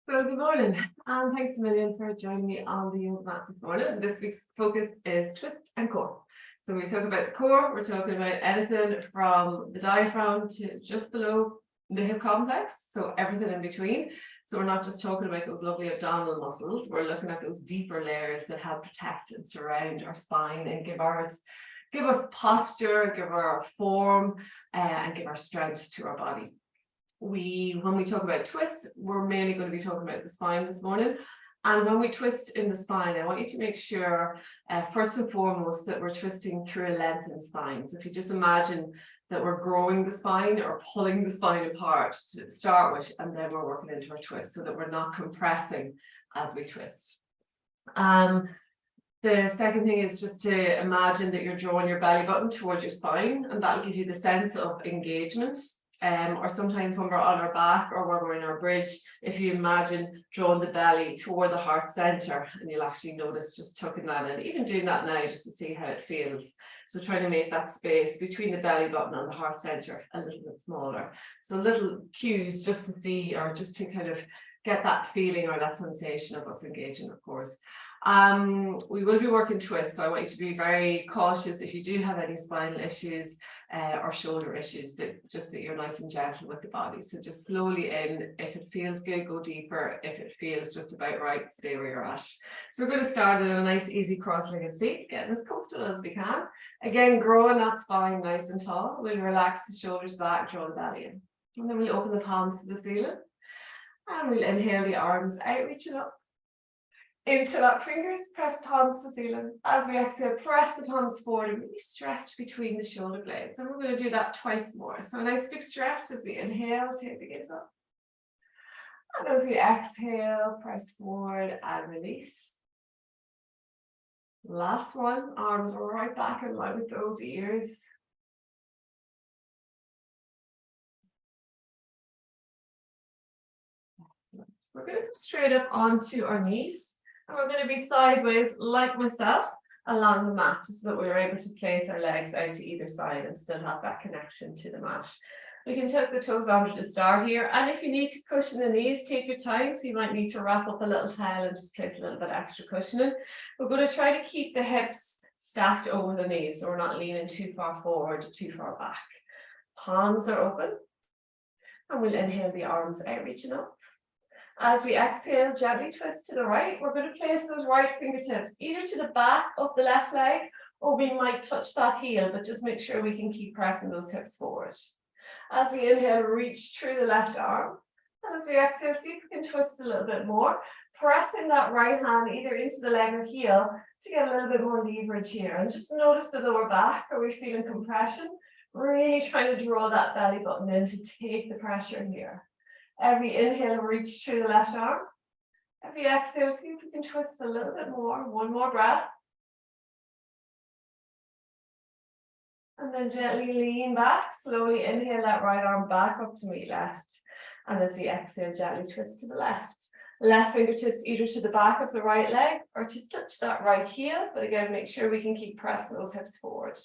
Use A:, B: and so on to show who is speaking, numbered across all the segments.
A: So good morning, and thanks a million for joining me on the yoga mat this morning. This week's focus is twist and core. So we talk about the core, we're talking about anything from the diaphragm to just below the hip complex, so everything in between. So we're not just talking about those lovely abdominal muscles, we're looking at those deeper layers that help protect and surround our spine and give us posture, give our form, and give our strength to our body. When we talk about twists, we're mainly going to be talking about the spine this morning. And when we twist in the spine, I want you to make sure, first and foremost, that we're twisting through a lengthened spine. So if you just imagine that we're growing the spine or pulling the spine apart to start with, and then we're working into our twist so that we're not compressing as we twist. The second thing is just to imagine that you're drawing your belly button towards your spine, and that'll give you the sense of engagement. Or sometimes when we're on our back or when we're in our bridge, if you imagine drawing the belly toward the heart center, and you'll actually notice just tucking that in, even doing that now just to see how it feels. So trying to make that space between the belly button and the heart center a little bit smaller. So little cues just to see, or just to kind of get that feeling or that sensation of us engaging, of course. We will be working twists, so I want you to be very cautious if you do have any spinal issues or shoulder issues, just that you're nice and gentle with the body. So just slowly in. If it feels good, go deeper. If it feels just about right, stay where you're at. So we're going to start in a nice easy cross-legged seat, getting as comfortable as we can. Again, growing that spine nice and tall. We'll relax the shoulders back, draw the belly in. And then we'll open the palms to the ceiling. And we'll inhale the arms out, reaching up. Interlock fingers, press palms to the ceiling. As we exhale, press the palms forward and really stretch between the shoulder blades. And we're going to do that twice more. So a nice big stretch as we inhale, take the gaze up. And as we exhale, press forward and release. Last one, arms right back in line with those ears. We're going to come straight up onto our knees. And we're going to be sideways like myself along the mat, so that we're able to place our legs out to either side and still have that connection to the mat. We can tuck the toes under to start here, and if you need to cushion the knees, take your time. So you might need to wrap up a little towel and just place a little bit extra cushioning. We're going to try to keep the hips stacked over the knees, so we're not leaning too far forward, too far back. Palms are open, and we'll inhale the arms out, reaching up. As we exhale, gently twist to the right. We're going to place those right fingertips either to the back of the left leg, or we might touch that heel, but just make sure we can keep pressing those hips forward. As we inhale, reach through the left arm. And as we exhale, see if we can twist a little bit more, pressing that right hand either into the leg or heel to get a little bit more leverage here. And just notice the lower back. Are we feeling compression? Really trying to draw that belly button in to take the pressure here. Every inhale, reach through the left arm. Every exhale, see if we can twist a little bit more. One more breath. And then gently lean back. Slowly inhale that right arm back up to meet left. And as we exhale, gently twist to the left. Left fingertips either to the back of the right leg or to touch that right heel. But again, make sure we can keep pressing those hips forward.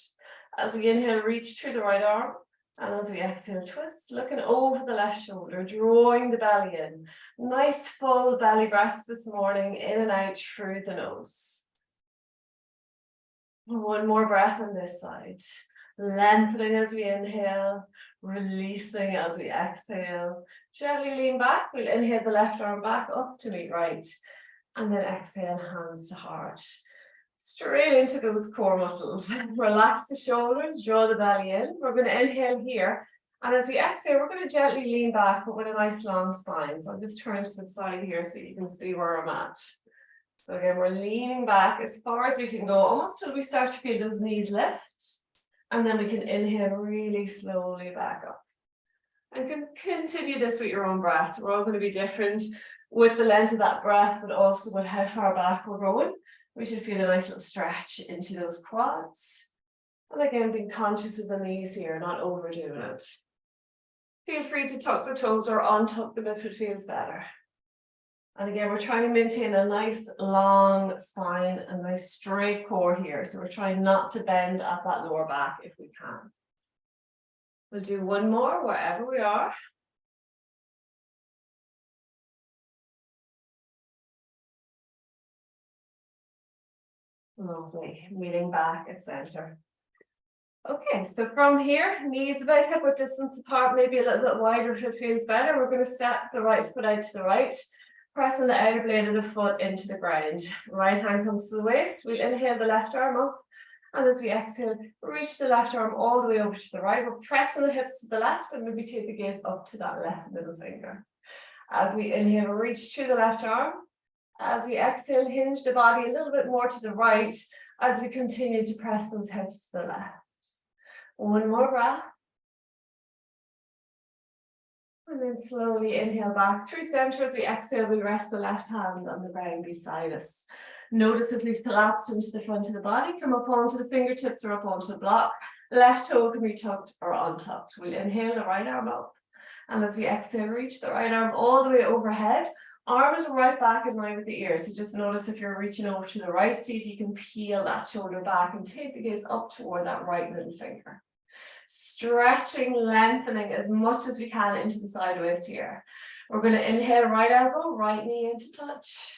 A: As we inhale, reach through the right arm. And as we exhale, twist, looking over the left shoulder, drawing the belly in. Nice full belly breaths this morning, in and out through the nose. One more breath on this side. Lengthening as we inhale, releasing as we exhale. Gently lean back. We'll inhale the left arm back up to meet right. And then exhale, hands to heart. Straight into those core muscles. Relax the shoulders, draw the belly in. We're going to inhale here. And as we exhale, we're going to gently lean back, but with a nice long spine. So I'll just turn to the side here so you can see where I'm at. So again, we're leaning back as far as we can go, almost till we start to feel those knees lift. And then we can inhale really slowly back up. And can continue this with your own breath. We're all going to be different with the length of that breath, but also with how far back we're going. We should feel a nice little stretch into those quads. And again, being conscious of the knees here, not overdoing it. Feel free to tuck the toes or untuck them if it feels better. And again, we're trying to maintain a nice long spine, a nice straight core here. So we're trying not to bend at that lower back if we can. We'll do one more wherever we are. Lovely, meeting back at center. Okay, so from here, knees about hip width distance apart, maybe a little bit wider if it feels better. We're going to step the right foot out to the right, pressing the outer blade of the foot into the ground. Right hand comes to the waist. We'll inhale the left arm up. And as we exhale, reach the left arm all the way over to the right. We're pressing the hips to the left and maybe take the gaze up to that left middle finger. As we inhale, reach through the left arm. As we exhale, hinge the body a little bit more to the right as we continue to press those hips to the left. One more breath. And then slowly inhale back through center. As we exhale, we rest the left hand on the ground beside us. Notice if we've collapsed into the front of the body, come up onto the fingertips or up onto the block. Left toe can be tucked or untucked. We'll inhale the right arm up. And as we exhale, reach the right arm all the way overhead. Arm is right back in line with the ear. So just notice if you're reaching over to the right, see if you can peel that shoulder back and take the gaze up toward that right middle finger. Stretching, lengthening as much as we can into the side waist here. We're going to inhale right elbow, right knee into touch.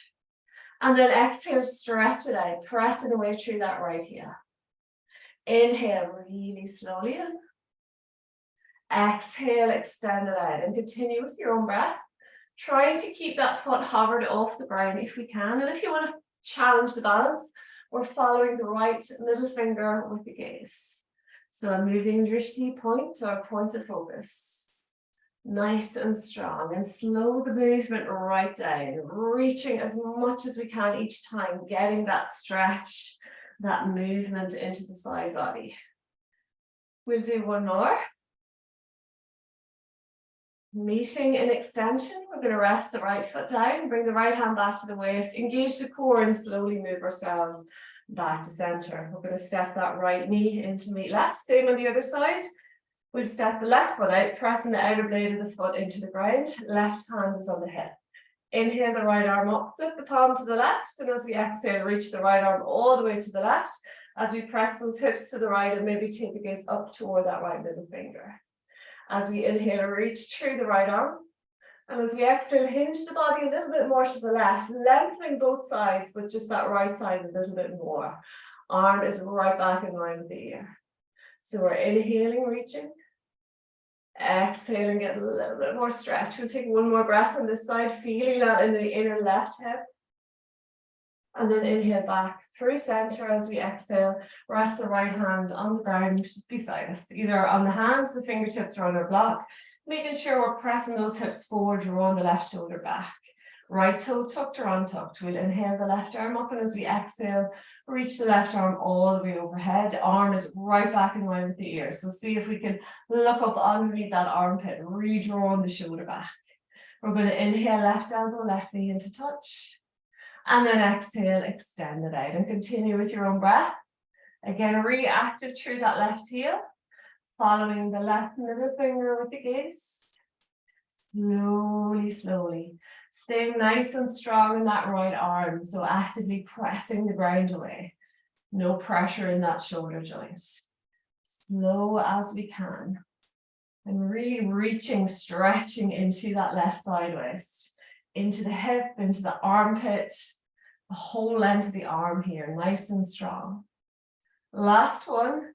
A: And then exhale, stretch it out, pressing away through that right heel. Inhale really slowly in. Exhale, extend it out and continue with your own breath. Trying to keep that foot hovered off the ground if we can. And if you want to challenge the balance, we're following the right middle finger with the gaze. So I'm moving drishti point or point of focus. Nice and strong, and slow the movement right down, reaching as much as we can each time, getting that stretch, that movement into the side body. We'll do one more. Meeting in extension, we're going to rest the right foot down, bring the right hand back to the waist, engage the core and slowly move ourselves back to center. We're going to step that right knee in to meet left, same on the other side. We'll step the left foot out, pressing the outer blade of the foot into the ground. Left hand is on the hip. Inhale the right arm up, flip the palm to the left, and as we exhale, reach the right arm all the way to the left. As we press those hips to the right and maybe take the gaze up toward that right middle finger. As we inhale, reach through the right arm. And as we exhale, hinge the body a little bit more to the left, lengthening both sides, but just that right side a little bit more. Arm is right back in line with the ear. So we're inhaling, reaching. Exhaling, get a little bit more stretch. We'll take one more breath on this side, feeling that in the inner left hip. And then inhale back through center. As we exhale, rest the right hand on the ground beside us, either on the hands, the fingertips, or on our block, making sure we're pressing those hips forward, drawing the left shoulder back. Right toe tucked or untucked. We'll inhale the left arm up, and as we exhale, reach the left arm all the way overhead. Arm is right back in line with the ear. So see if we can look up underneath that armpit, redrawing the shoulder back. We're going to inhale left elbow, left knee into touch. And then exhale, extend it out and continue with your own breath. Again, reactive through that left heel, following the left middle finger with the gaze. Slowly, slowly. Staying nice and strong in that right arm, so actively pressing the ground away. No pressure in that shoulder joint. Slow as we can. And really reaching, stretching into that left side waist, into the hip, into the armpit, the whole length of the arm here, nice and strong. Last one.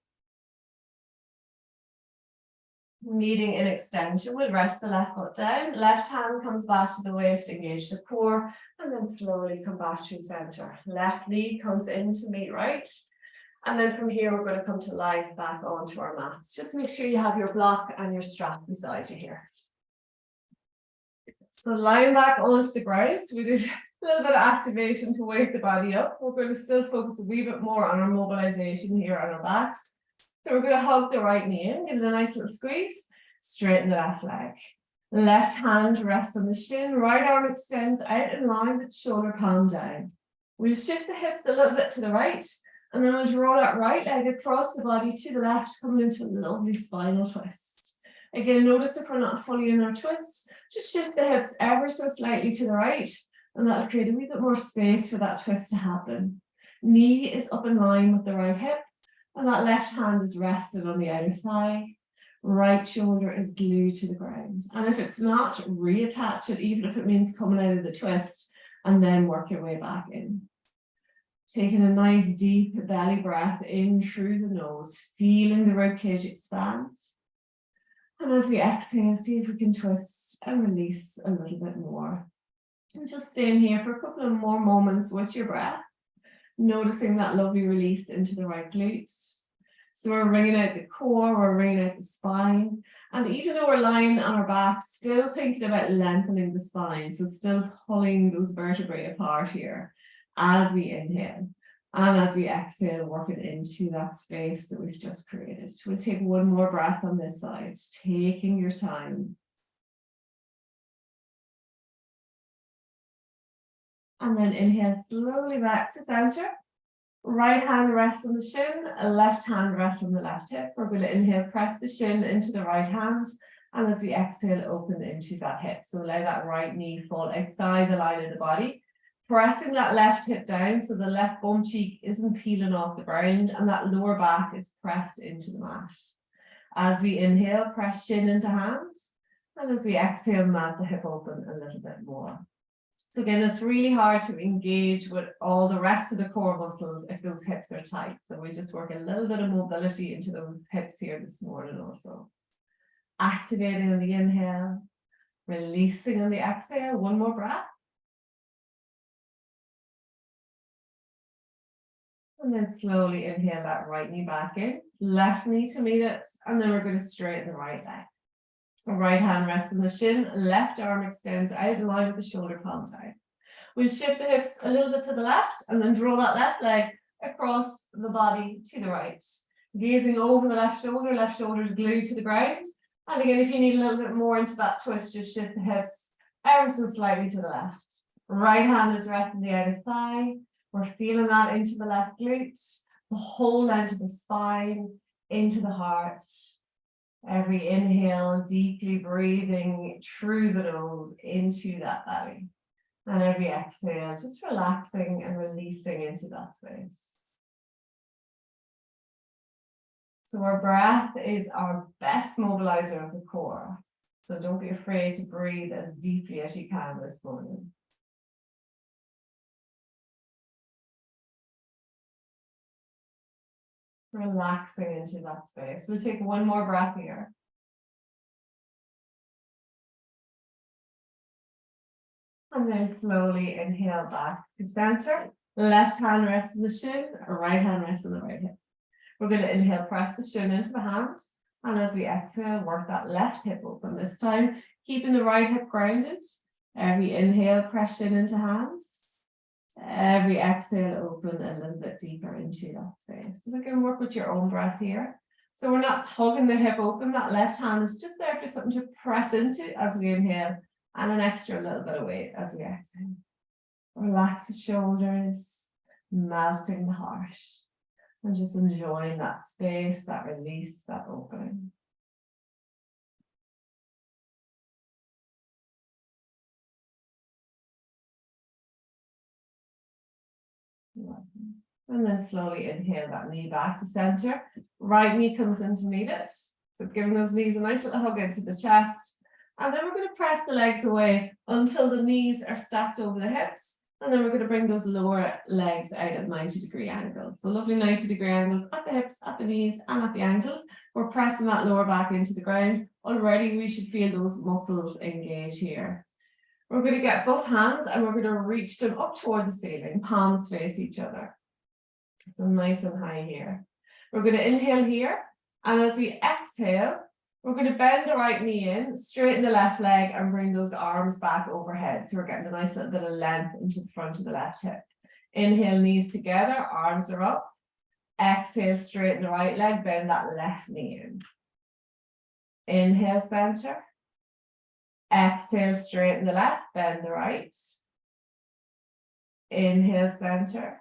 A: Meeting in extension, we'll rest the left foot down, left hand comes back to the waist, engage the core, and then slowly come back to center. Left knee comes in to meet right. And then from here, we're going to come to lie back onto our mats. Just make sure you have your block and your strap beside you here. So lying back onto the ground, so we did a little bit of activation to wake the body up. We're going to still focus a wee bit more on our mobilization here on our backs. So we're going to hug the right knee in, give it a nice little squeeze, straighten the left leg. Left hand rests on the shin, right arm extends out in line with shoulder palm down. We'll shift the hips a little bit to the right, and then we'll draw that right leg across the body to the left, coming into a lovely spinal twist. Again, notice if we're not fully in our twist, just shift the hips ever so slightly to the right, and that'll create a wee bit more space for that twist to happen. Knee is up in line with the right hip, and that left hand is rested on the outer thigh. Right shoulder is glued to the ground. And if it's not, reattach it, even if it means coming out of the twist, and then work your way back in. Taking a nice deep belly breath in through the nose, feeling the ribcage expand. And as we exhale, see if we can twist and release a little bit more. And just staying here for a couple of more moments with your breath, noticing that lovely release into the right glute. So we're wringing out the core, we're wringing out the spine. And even though we're lying on our back, still thinking about lengthening the spine. So still pulling those vertebrae apart here as we inhale. And as we exhale, working into that space that we've just created. We'll take one more breath on this side, taking your time. And then inhale slowly back to center. Right hand rests on the shin, left hand rests on the left hip. We're going to inhale, press the shin into the right hand. And as we exhale, open into that hip. So allow that right knee fall outside the line of the body. Pressing that left hip down so the left bum cheek isn't peeling off the ground and that lower back is pressed into the mat. As we inhale, press shin into hand. And as we exhale, mat the hip open a little bit more. So again, it's really hard to engage with all the rest of the core muscles if those hips are tight. So we just work a little bit of mobility into those hips here this morning also. Activating on the inhale, releasing on the exhale. One more breath. And then slowly inhale that right knee back in, left knee to meet it, and then we're going to straighten the right leg. Right hand rests on the shin, left arm extends out in line with the shoulder contact. We'll shift the hips a little bit to the left and then draw that left leg across the body to the right. Gazing over the left shoulder is glued to the ground. And again, if you need a little bit more into that twist, just shift the hips ever so slightly to the left. Right hand is resting the outer thigh. We're feeling that into the left glute, the whole length of the spine, into the heart. Every inhale, deeply breathing through the nose into that belly. And every exhale, just relaxing and releasing into that space. So our breath is our best mobilizer of the core. So don't be afraid to breathe as deeply as you can this morning. Relaxing into that space. We'll take one more breath here. And then slowly inhale back to center. Left hand rests on the shin, right hand rests on the right hip. We're going to inhale, press the shin into the hand. And as we exhale, work that left hip open. This time, keeping the right hip grounded. Every inhale, press shin into hands. Every exhale, open a little bit deeper into that space. So we can work with your own breath here. So we're not tugging the hip open. That left hand is just there for something to press into as we inhale, and an extra little bit of weight as we exhale. Relax the shoulders, melting the heart, and just enjoying that space, that release, that opening. And then slowly inhale that knee back to center. Right knee comes in to meet it. So giving those knees a nice little hug into the chest. And then we're going to press the legs away until the knees are stacked over the hips. And then we're going to bring those lower legs out at 90-degree angles. So lovely 90-degree angles at the hips, at the knees, and at the ankles. We're pressing that lower back into the ground. Already we should feel those muscles engage here. We're going to get both hands and we're going to reach them up toward the ceiling, palms face each other. So nice and high here. We're going to inhale here, and as we exhale, we're going to bend the right knee in, straighten the left leg, and bring those arms back overhead. So we're getting a nice little bit of length into the front of the left hip. Inhale, knees together, arms are up. Exhale, straighten the right leg, bend that left knee in. Inhale, center. Exhale, straighten the left, bend the right. Inhale, center.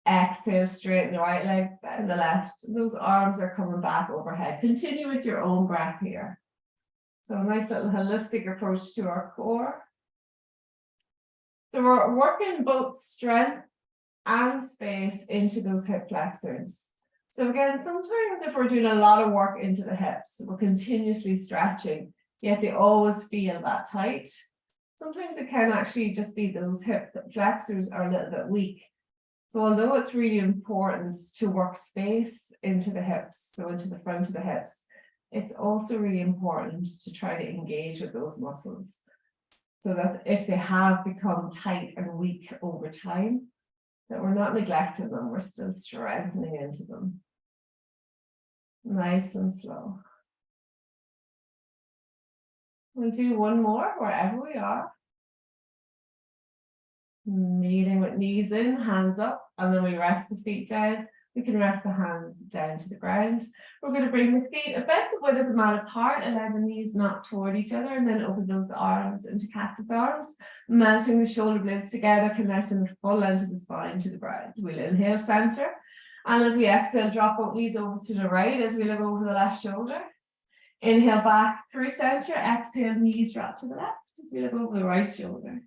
A: Exhale, straighten the right leg, bend the left. Those arms are coming back overhead. Continue with your own breath here. So a nice little holistic approach to our core. So we're working both strength and space into those hip flexors. So again, sometimes if we're doing a lot of work into the hips, we're continuously stretching, yet they always feel that tight. Sometimes it can actually just be those hip flexors are a little bit weak. So although it's really important to work space into the hips, so into the front of the hips, it's also really important to try to engage with those muscles so that if they have become tight and weak over time, that we're not neglecting them, we're still strengthening into them. Nice and slow. We'll do one more wherever we are. Meeting with knees in, hands up, and then we rest the feet down. We can rest the hands down to the ground. We're going to bring the feet about the width of the mat apart, allow the knees not toward each other, and then open those arms into cactus arms, melting the shoulder blades together, connecting the full length of the spine to the ground. We'll inhale center, and as we exhale, drop both knees over to the right as we look over the left shoulder. Inhale back through center, exhale, knees drop to the left as we look over the right shoulder.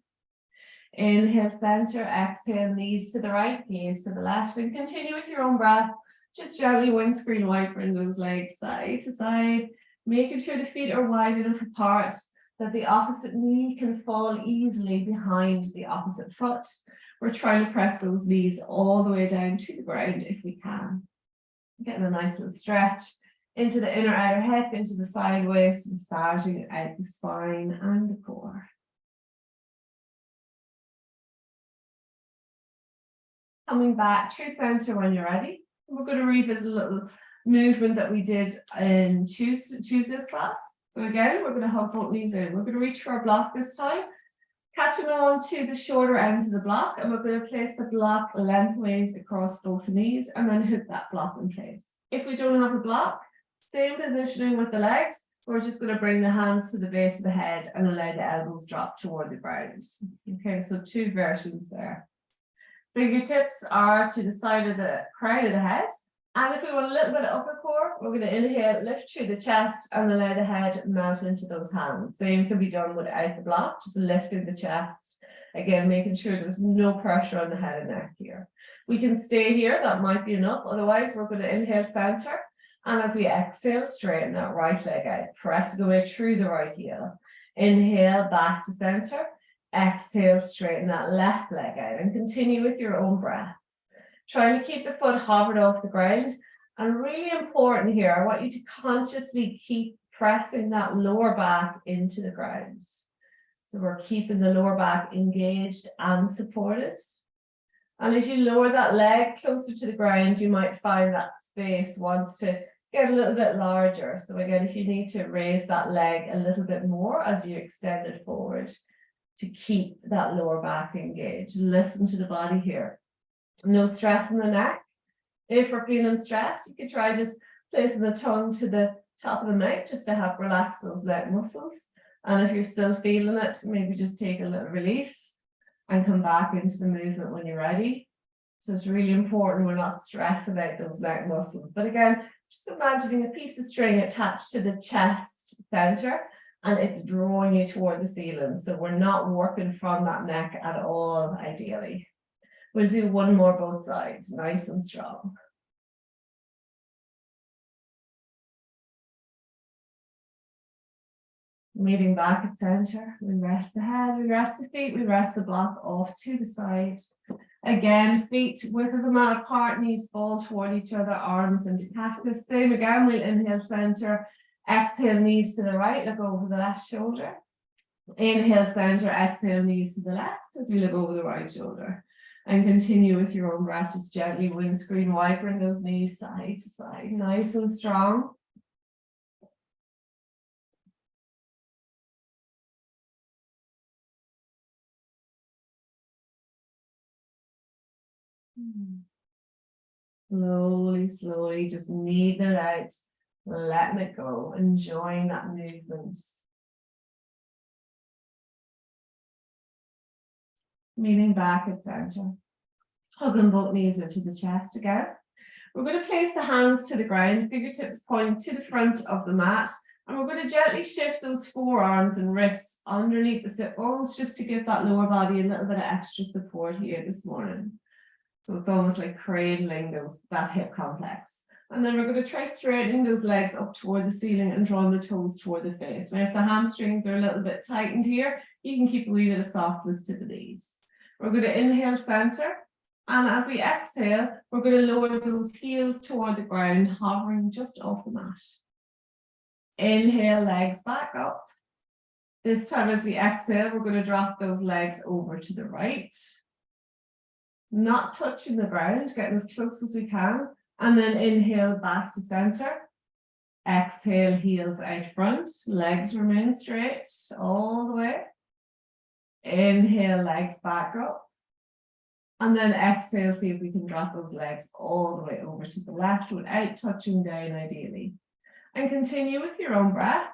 A: Inhale center, exhale, knees to the right, gaze to the left, and continue with your own breath. Just gently windscreen wiping those legs side to side, making sure the feet are wide enough apart that the opposite knee can fall easily behind the opposite foot. We're trying to press those knees all the way down to the ground if we can. Getting a nice little stretch into the inner outer hip, into the side waist, massaging out the spine and the core. Coming back through center when you're ready. We're going to revisit a little movement that we did in Tuesday's class. So again, we're going to hug both knees in. We're going to reach for our block this time, catching on to the shorter ends of the block, and we're going to place the block lengthways across both knees and then hook that block in place. If we don't have a block, same positioning with the legs. We're just going to bring the hands to the base of the head and allow the elbows drop toward the ground. Okay, so two versions there. Fingertips are to the side of the crown of the head. And if we want a little bit of upper core, we're going to inhale, lift through the chest and allow the head melt into those hands. Same can be done without the block, just lifting the chest. Again, making sure there's no pressure on the head and neck here. We can stay here, that might be enough. Otherwise, we're going to inhale center. And as we exhale, straighten that right leg out, pressing away through the right heel. Inhale back to center. Exhale, straighten that left leg out and continue with your own breath. Trying to keep the foot hovered off the ground. And really important here, I want you to consciously keep pressing that lower back into the ground. So we're keeping the lower back engaged and supported. And as you lower that leg closer to the ground, you might find that space wants to get a little bit larger. So again, if you need to raise that leg a little bit more as you extend it forward, to keep that lower back engaged. Listen to the body here. No stress in the neck. If we're feeling stressed, you could try just placing the tongue to the top of the mouth just to help relax those neck muscles. And if you're still feeling it, maybe just take a little release and come back into the movement when you're ready. So it's really important we're not stressing out those neck muscles. But again, just imagining a piece of string attached to the chest center, and it's drawing you toward the ceiling. So we're not working from that neck at all, ideally. We'll do one more both sides, nice and strong. Meeting back at center, we rest the head, we rest the feet, we rest the block off to the side. Again, feet width of the mat apart, knees fall toward each other, arms into cactus. Same again, we'll inhale center. Exhale, knees to the right, look over the left shoulder. Inhale, center, exhale, knees to the left as we look over the right shoulder. And continue with your own breath, just gently windscreen wiping those knees side to side, nice and strong. Slowly, slowly, just kneading it out. Letting it go, enjoying that movement. Meeting back at center. Hugging both knees into the chest again. We're going to place the hands to the ground, fingertips point to the front of the mat, and we're going to gently shift those forearms and wrists underneath the sit bones just to give that lower body a little bit of extra support here this morning. So it's almost like cradling that hip complex. And then we're going to try straightening those legs up toward the ceiling and drawing the toes toward the face. Now, if the hamstrings are a little bit tightened here, you can keep a wee bit of softness to the knees. We're going to inhale center And as we exhale, we're going to lower those heels toward the ground, hovering just off the mat. Inhale, legs back up. This time as we exhale, we're going to drop those legs over to the right. Not touching the ground, getting as close as we can. And then inhale back to center. Exhale, heels out front. Legs remain straight all the way. Inhale, legs back up. And then exhale, see if we can drop those legs all the way over to the left without touching down ideally. And continue with your own breath.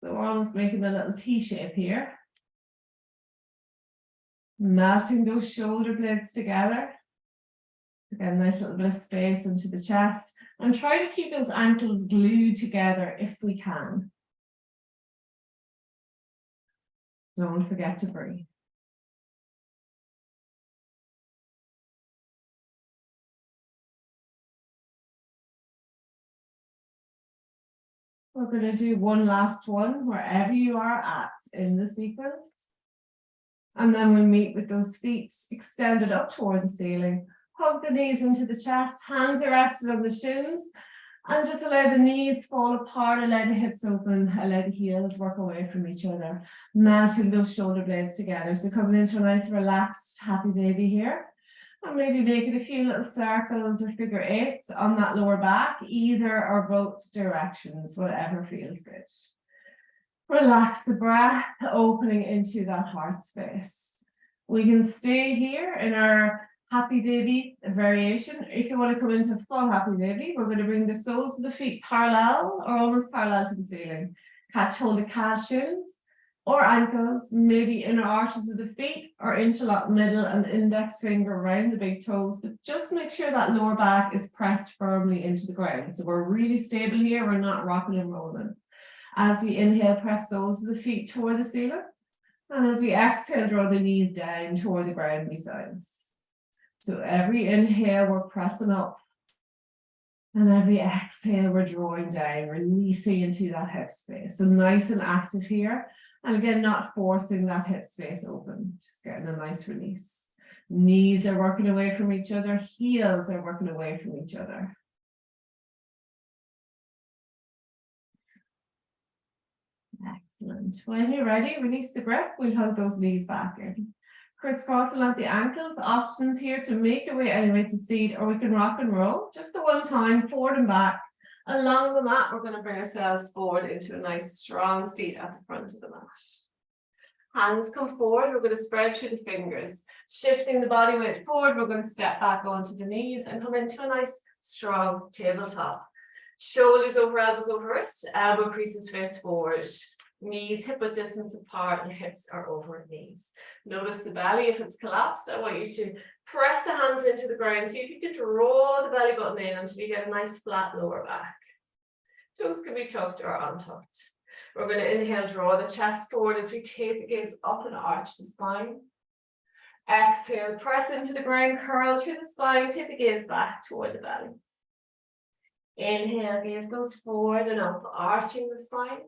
A: So we're almost making a little T shape here. Melting those shoulder blades together. Again, a nice little bit of space into the chest. And try to keep those ankles glued together if we can. Don't forget to breathe. We're going to do one last one wherever you are at in the sequence. And then we meet with those feet extended up toward the ceiling. Hug the knees into the chest, hands are rested on the shins, and just allow the knees fall apart, allow the hips open, allow the heels work away from each other, melting those shoulder blades together. So coming into a nice relaxed happy baby here. And maybe making a few little circles or figure eights on that lower back, either or both directions, whatever feels good. Relax the breath, opening into that heart space. We can stay here in our happy baby variation. If you want to come into full happy baby, we're going to bring the soles of the feet parallel or almost parallel to the ceiling. Catch hold of calf shins or ankles, maybe inner arches of the feet, or interlock middle and index finger around the big toes, but just make sure that lower back is pressed firmly into the ground. So we're really stable here, we're not rocking and rolling. As we inhale, press soles of the feet toward the ceiling, and as we exhale, draw the knees down toward the ground beside us. So every inhale, we're pressing up, and every exhale, we're drawing down, releasing into that hip space. So nice and active here. And again, not forcing that hip space open, just getting a nice release. Knees are working away from each other, heels are working away from each other. Excellent. When you're ready, release the grip. We'll hug those knees back in. Crisscross along the ankles. Options here to make your way anyway to seat, or we can rock and roll. Just the one time, forward and back. Along the mat, we're going to bring ourselves forward into a nice strong seat at the front of the mat. Hands come forward, we're going to spread through the fingers. Shifting the body weight forward, we're going to step back onto the knees and come into a nice strong tabletop. Shoulders over elbows over wrists, elbow creases face forward. Knees hip width distance apart and hips are over knees. Notice the belly, if it's collapsed, I want you to press the hands into the ground. See if you can draw the belly button in until you get a nice flat lower back. Toes can be tucked or untucked. We're going to inhale, draw the chest forward as we take the gaze up and arch the spine. Exhale, press into the ground, curl through the spine, take the gaze back toward the belly. Inhale, gaze goes forward and up, arching the spine.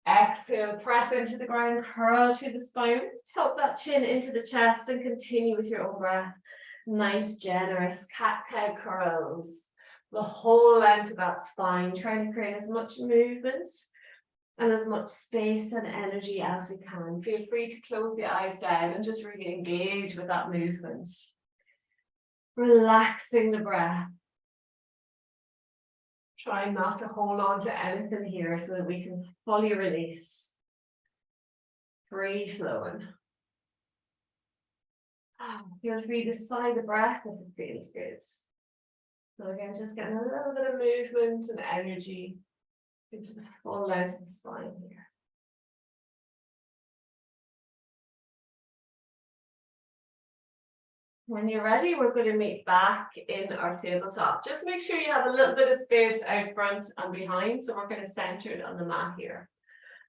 A: Exhale, press into the ground, curl through the spine, tuck that chin into the chest and continue with your own breath. Nice, generous cat-cow curls. The whole length of that spine, trying to create as much movement and as much space and energy as we can. Feel free to close the eyes down and just really engage with that movement. Relaxing the breath. Try not to hold on to anything here so that we can fully release. Free flowing. Feel free to sigh the breath if it feels good. So again, just getting a little bit of movement and energy into the full length of the spine here. When you're ready, we're going to meet back in our tabletop. Just make sure you have a little bit of space out front and behind. So we're kind of centered on the mat here.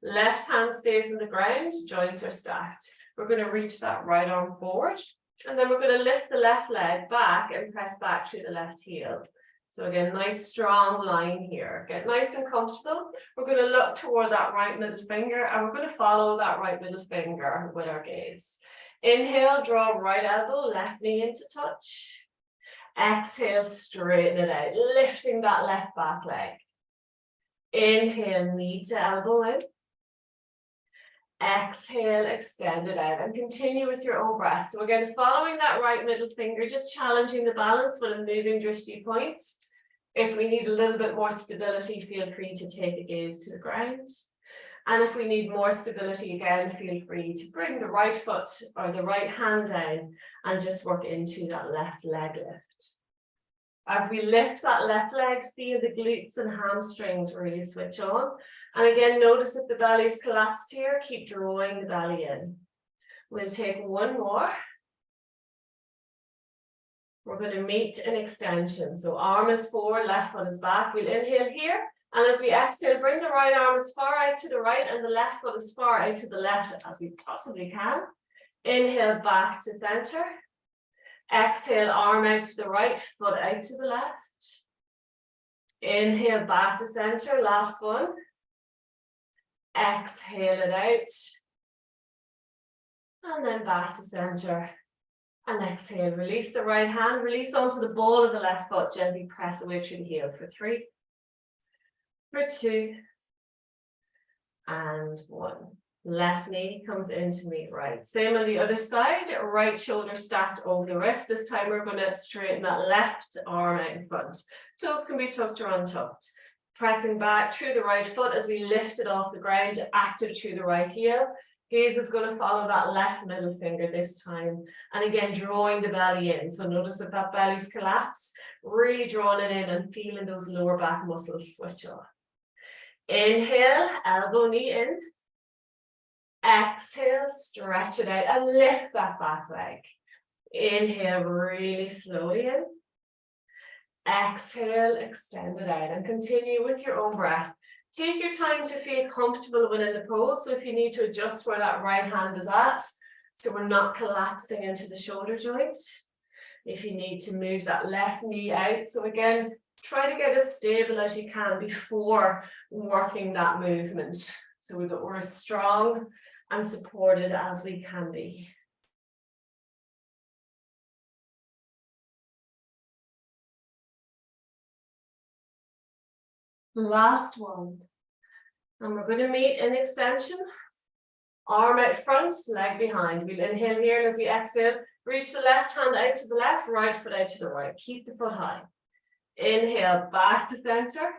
A: Left hand stays in the ground, joints are stacked. We're going to reach that right arm forward. And then we're going to lift the left leg back and press back through the left heel. So again, nice strong line here. Get nice and comfortable. We're going to look toward that right middle finger and we're going to follow that right middle finger with our gaze. Inhale, draw right elbow, left knee into touch. Exhale, straighten it out, lifting that left back leg. Inhale, knee to elbow in. Exhale, extend it out and continue with your own breath. So again, following that right middle finger, just challenging the balance with a moving drishti point. If we need a little bit more stability, feel free to take a gaze to the ground. And if we need more stability, again, feel free to bring the right foot or the right hand down and just work into that left leg lift. As we lift that left leg, feel the glutes and hamstrings really switch on. And again, notice if the belly's collapsed here, keep drawing the belly in. We'll take one more. We're going to meet an extension. So arm is forward, left foot is back. We'll inhale here. And as we exhale, bring the right arm as far out to the right and the left foot as far out to the left as we possibly can. Inhale back to center. Exhale, arm out to the right, foot out to the left. Inhale back to center, last one. Exhale it out. And then back to center. And exhale, release the right hand, release onto the ball of the left foot, gently press away through the heel for 3, for 2, and 1. Left knee comes in to meet right. Same on the other side, right shoulder stacked over the wrist. This time we're going to straighten that left arm out in front. Toes can be tucked or untucked. Pressing back through the right foot as we lift it off the ground, active through the right heel. Gaze is going to follow that left middle finger this time. And again, drawing the belly in. So notice if that belly's collapsed, really drawing it in and feeling those lower back muscles switch off. Inhale, elbow, knee in. Exhale, stretch it out and lift that back leg. Inhale, really slowly in. Exhale, extend it out and continue with your own breath. Take your time to feel comfortable within the pose. So if you need to adjust where that right hand is at, so we're not collapsing into the shoulder joint. If you need to move that left knee out. So again, try to get as stable as you can before working that movement. So we're as strong and supported as we can be. Last one. And we're going to meet in extension. Arm out front, leg behind. We'll inhale here, and as we exhale, reach the left hand out to the left, right foot out to the right. Keep the foot high. Inhale, back to center.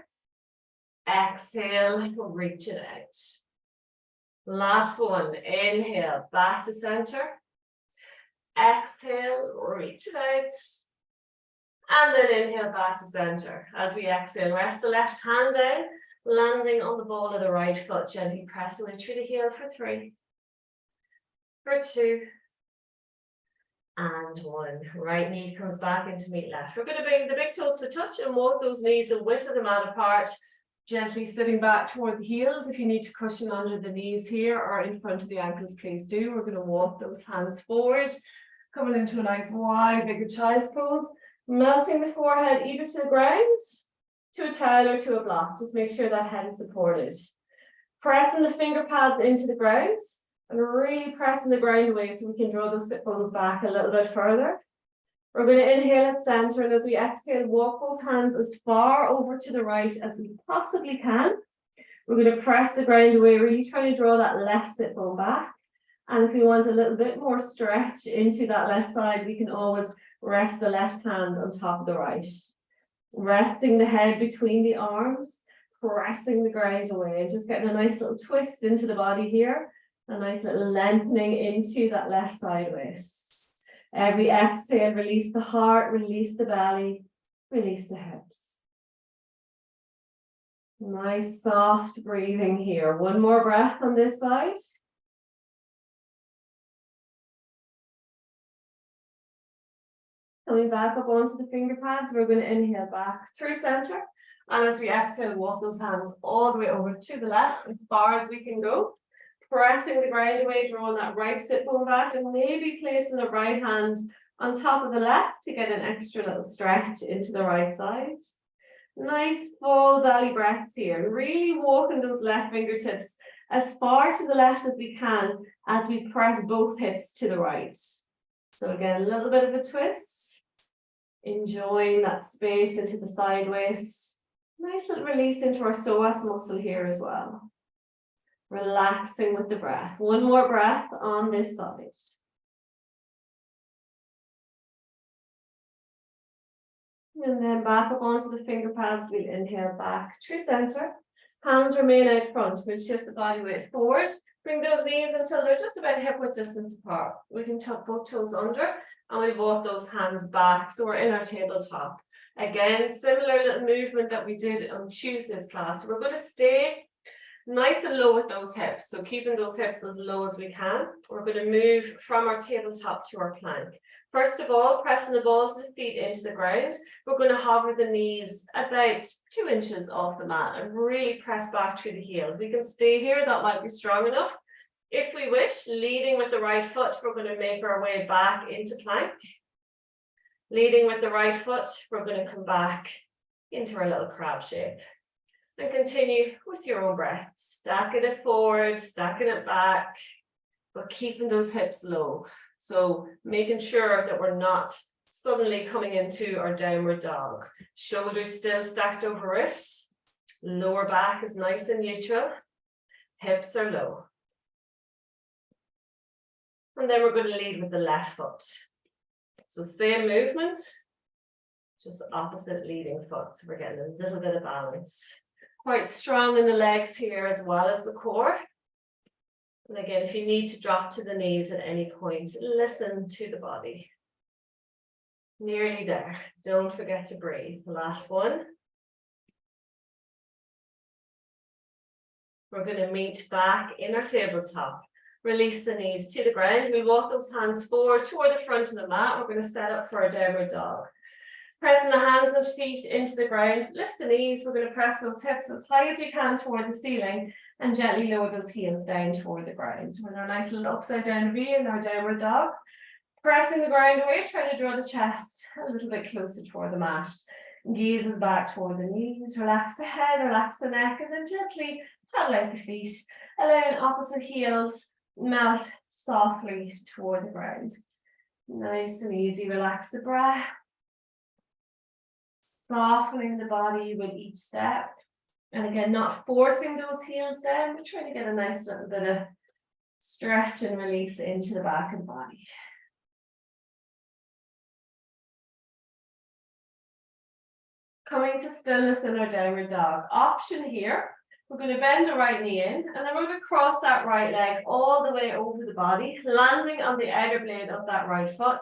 A: Exhale, reach it out. Last one. Inhale, back to center. Exhale, reach it out. And then inhale back to center. As we exhale, rest the left hand down, landing on the ball of the right foot. Gently press away through the heel for 3, for 2, and 1. Right knee comes back into meet left. We're going to bring the big toes to touch and walk those knees the width of the mat apart. Gently sitting back toward the heels. If you need to cushion under the knees here or in front of the ankles, please do. We're going to walk those hands forward, coming into a nice wide, bigger child's pose. Melting the forehead either to the ground, to a towel or to a block. Just make sure that head is supported. Pressing the finger pads into the ground and really pressing the ground away so we can draw those sit bones back a little bit further. We're going to inhale at center, and as we exhale, walk both hands as far over to the right as we possibly can. We're going to press the ground away, really trying to draw that left sit bone back. And if we want a little bit more stretch into that left side, we can always rest the left hand on top of the right. Resting the head between the arms, pressing the ground away, and just getting a nice little twist into the body here. A nice little lengthening into that left side waist. Every exhale, release the heart, release the belly, release the hips. Nice soft breathing here. One more breath on this side. Coming back up onto the finger pads, we're going to inhale back through center. And as we exhale, walk those hands all the way over to the left as far as we can go. Pressing the ground away, drawing that right sit bone back, and maybe placing the right hand on top of the left to get an extra little stretch into the right side. Nice full belly breaths here. Really walking those left fingertips
B: as far to the left as we can as we press both hips to the right. So again, a little bit of a twist, enjoying that space into the side waist. Nice little release into our psoas muscle here as well. Relaxing with the breath. One more breath on this side. And then back up onto the finger pads, we'll inhale back through center. Hands remain out front. We'll shift the body weight forward. Bring those knees until they're just about hip width distance apart. We can tuck both toes under and we walk those hands back. So we're in our tabletop. Again, similar little movement that we did on Tuesday's class. We're going to stay nice and low with those hips. So keeping those hips as low as we can. We're going to move from our tabletop to our plank. First of all, pressing the balls of the feet into the ground. We're going to hover the knees about 2 inches off the mat and really press back through the heels. We can stay here, that might be strong enough. If we wish, leading with the right foot, we're going to make our way back into plank. Leading with the right foot, we're going to come back into our little crab shape. And continue with your own breath, stacking it forward, stacking it back, but keeping those hips low. So making sure that we're not suddenly coming into our downward dog. Shoulders still stacked over wrists. Lower back is nice and neutral. Hips are low. And then we're going to lead with the left foot. So same movement, just opposite leading foot. So we're getting a little bit of balance. Quite strong in the legs here as well as the core. And again, if you need to drop to the knees at any point, listen to the body. Nearly there. Don't forget to breathe. The last one. We're going to meet back in our tabletop. Release the knees to the ground. We walk those hands forward toward the front of the mat. We're going to set up for a downward dog. Pressing the hands and feet into the ground. Lift the knees. We're going to press those hips as high as you can toward the ceiling and gently lower those heels down toward the ground. So we're in our nice little upside down V in our downward dog. Pressing the ground away, trying to draw the chest a little bit closer toward the mat. Gazing back toward the knees. Relax the head, relax the neck, and then gently paddle out the feet. Allowing opposite heels melt softly toward the ground. Nice and easy. Relax the breath. Softening the body with each step. And again, not forcing those heels down, but trying to get a nice little bit of stretch and release into the back of the body. Coming to stillness in our downward dog. Option here, we're going to bend the right knee in, and then we're going to cross that right leg all the way over the body, landing on the outer blade of that right foot,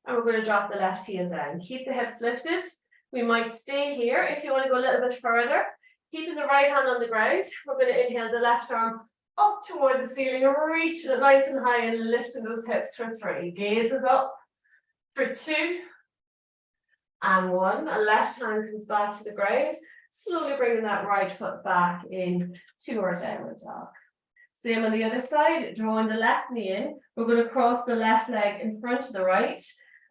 B: and we're going to drop the left heel down. Keep the hips lifted. We might stay here if you want to go a little bit further. Keeping the right hand on the ground, we're going to inhale the left arm up toward the ceiling, reaching it nice and high and lifting those hips for 3. Gazes up for 2 and 1. A left hand comes back to the ground, slowly bringing that right foot back in to our downward dog. Same on the other side, drawing the left knee in. We're going to cross the left leg in front of the right.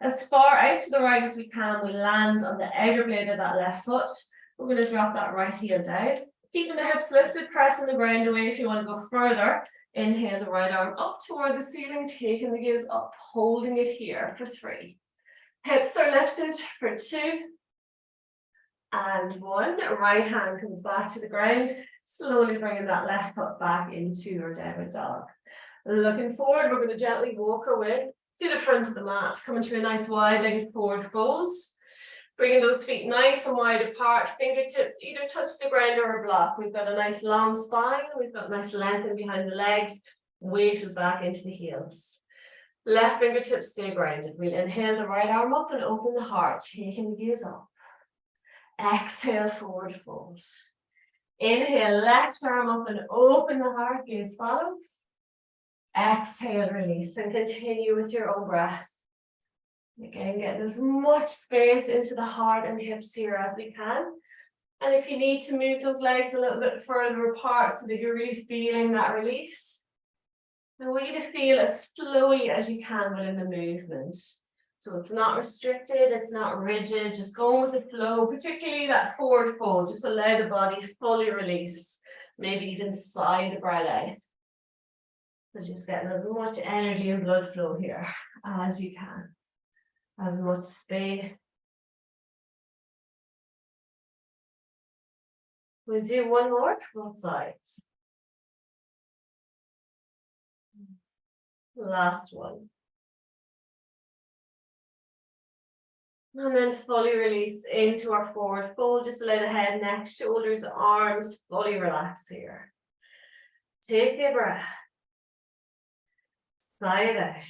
B: As far out to the right as we can, we land on the outer blade of that left foot. We're going to drop that right heel down. Keeping the hips lifted, pressing the ground away if you want to go further. Inhale the right arm up toward the ceiling, taking the gaze up, holding it here for 3. Hips are lifted for 2 and 1. Right hand comes back to the ground, slowly bringing that left foot back into our downward dog. Looking forward, we're going to gently walk our way to the front of the mat, coming to a nice wide-legged forward pose. Bringing those feet nice and wide apart, fingertips either touch the ground or a block. We've got a nice long spine, we've got nice length in behind the legs, weight is back into the heels. Left fingertips stay grounded. We'll inhale the right arm up and open the heart, taking the gaze up. Exhale, forward fold. Inhale, left arm up and open the heart, gaze follows. Exhale, release, and continue with your own breath. Again, get as much space into the heart and hips here as we can. And if you need to move those legs a little bit further apart so that you're really feeling that release, I want you to feel as flowy as you can within the movement. So it's not restricted, it's not rigid, just going with the flow, particularly that forward fold. Just allow the body fully release. maybe even sigh the breath out. So just getting as much energy and blood flow here as you can, as much space. We'll do one more, both sides. Last one. And then fully release into our forward fold. Just allow the head, neck, shoulders, arms fully relax here. Take a breath. Sigh it out.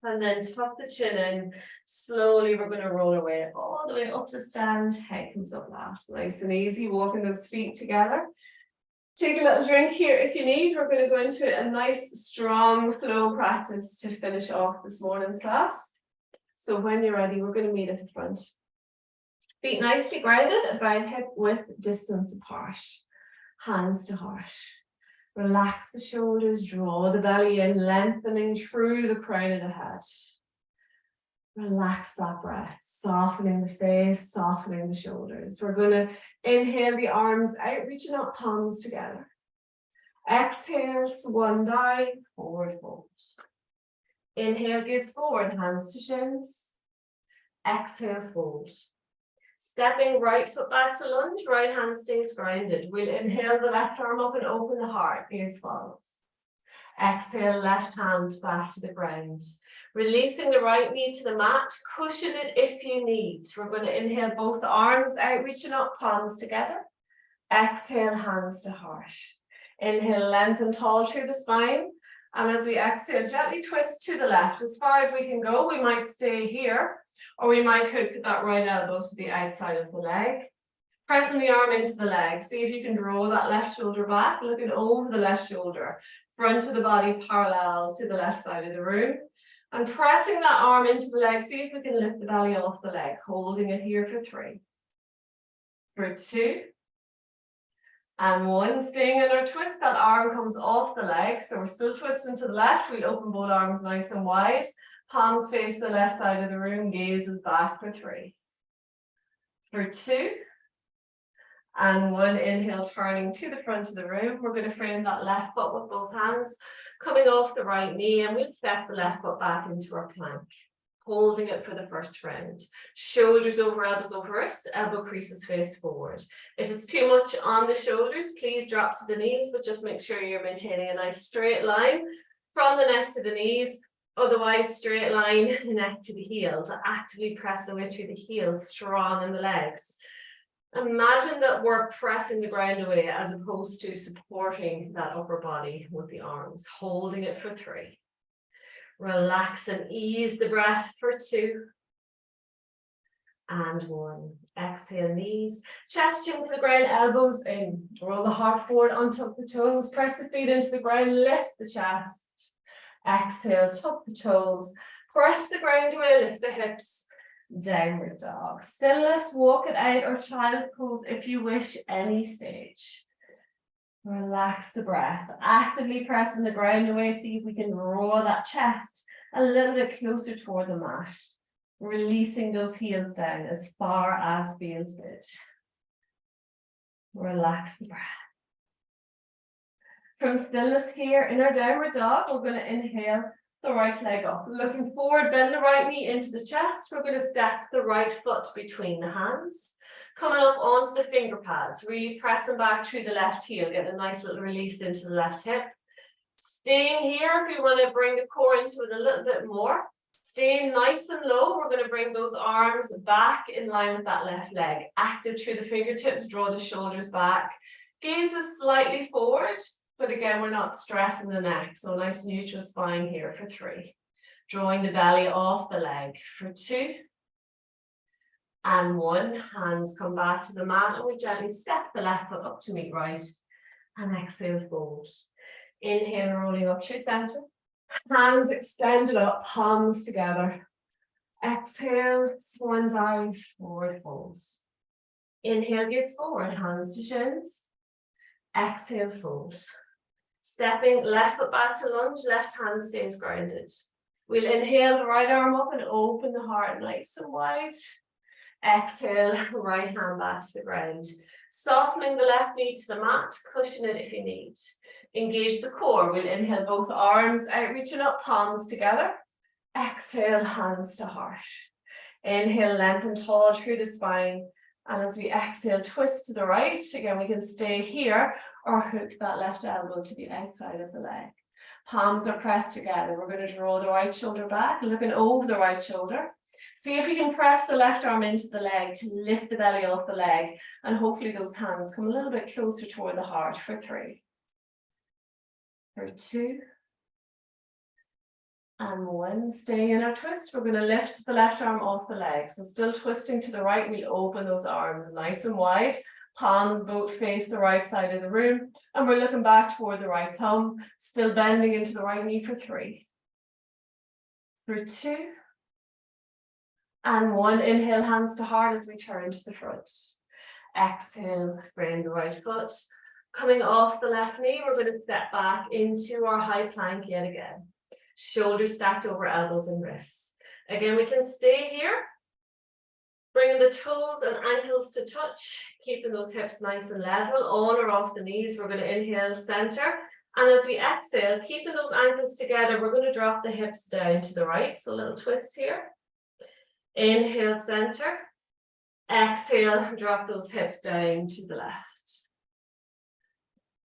B: And then tuck the chin in. Slowly, we're going to roll away all the way up to stand. Head comes up last. Nice and easy. Walking those feet together. Take a little drink here if you need. We're going to go into a nice, strong flow practice to finish off this morning's class. So when you're ready, we're going to meet at the front. Feet nicely grounded, about hip width distance apart. Hands to heart. Relax the shoulders, draw the belly in, lengthening through the crown of the head. Relax that breath, softening the face, softening the shoulders. We're going to inhale the arms out, reaching up, palms together. Exhale, swan dive, forward fold. Inhale, gaze forward, hands to shins. Exhale, fold. Stepping right foot back to lunge, right hand stays grounded. We'll inhale the left arm up and open the heart, as follows. Exhale, left hand back to the ground. Releasing the right knee to the mat, cushion it if you need. We're going to inhale both arms out, reaching up, palms together. Exhale, hands to heart. Inhale, lengthen tall through the spine. And as we exhale, gently twist to the left. As far as we can go, we might stay here, or we might hook that right elbow to the outside of the leg. Pressing the arm into the leg. See if you can draw that left shoulder back, looking over the left shoulder. Front of the body parallel to the left side of the room. And pressing that arm into the leg, see if we can lift the belly off the leg, holding it here for 3. For 2. And 1, staying in our twist, that arm comes off the leg. So we're still twisting to the left. We'll open both arms nice and wide. Palms face the left side of the room, gazes back for 3. For 2. And 1, inhale, turning to the front of the room. We're going to frame that left foot with both hands, coming off the right knee, and we'll step the left foot back into our plank, holding it for the first round. Shoulders over, elbows over wrists, elbow creases face forward. If it's too much on the shoulders, please drop to the knees, but just make sure you're maintaining a nice straight line from the neck to the knees. Otherwise, straight line, neck to the heels. Actively press the way through the heels, strong in the legs. Imagine that we're pressing the ground away as opposed to supporting that upper body with the arms, holding it for 3. Relax and ease the breath for 2. And 1. Exhale, knees, chest chin to the ground, elbows in. Roll the heart forward, untuck the toes, press the feet into the ground, lift the chest. Exhale, tuck the toes, press the ground away, lift the hips. Downward dog. Stillness, walk it out, or child's pose if you wish, any stage. Relax the breath. Actively pressing the ground away. See if we can draw that chest a little bit closer toward the mat. Releasing those heels down as far as feels good. Relax the breath. From stillness here in our downward dog, we're going to inhale the right leg up. Looking forward, bend the right knee into the chest. We're going to step the right foot between the hands. Coming up onto the finger pads, really pressing back through the left heel, get a nice little release into the left hip. Staying here, if we want to bring the core into it a little bit more. Staying nice and low, we're going to bring those arms back in line with that left leg. Active through the fingertips, draw the shoulders back. Gazes slightly forward. But again, we're not stressing the neck. So nice neutral spine here for 3. Drawing the belly off the leg for 2. And 1. Hands come back to the mat, and we gently step the left foot up to meet right. And exhale, fold. Inhale, rolling up through center. Hands extended up, palms together. Exhale, swan dive, forward folds. Inhale, gaze forward, hands to shins. Exhale, fold. Stepping left foot back to lunge, left hand stays grounded. We'll inhale the right arm up and open the heart nice and wide. Exhale, right hand back to the ground. Softening the left knee to the mat, cushion it if you need. Engage the core. We'll inhale both arms out, reaching up, palms together. Exhale, hands to heart. Inhale, lengthen tall through the spine. And as we exhale, twist to the right. Again, we can stay here or hook that left elbow to the outside of the leg. Palms are pressed together. We're going to draw the right shoulder back, looking over the right shoulder. See if you can press the left arm into the leg to lift the belly off the leg. And hopefully those hands come a little bit closer toward the heart for 3. For 2. And 1. Staying in our twist, we're going to lift the left arm off the leg. So still twisting to the right, we'll open those arms nice and wide. Palms both face the right side of the room. And we're looking back toward the right thumb. Still bending into the right knee for 3. For 2. And 1. Inhale, hands to heart as we turn to the front. Exhale, bring the right foot. Coming off the left knee, we're going to step back into our high plank yet again. Shoulders stacked over elbows and wrists. Again, we can stay here. Bringing the toes and ankles to touch, keeping those hips nice and level, on or off the knees. We're going to inhale, center. And as we exhale, keeping those ankles together, we're going to drop the hips down to the right. So a little twist here. Inhale, center. Exhale, drop those hips down to the left.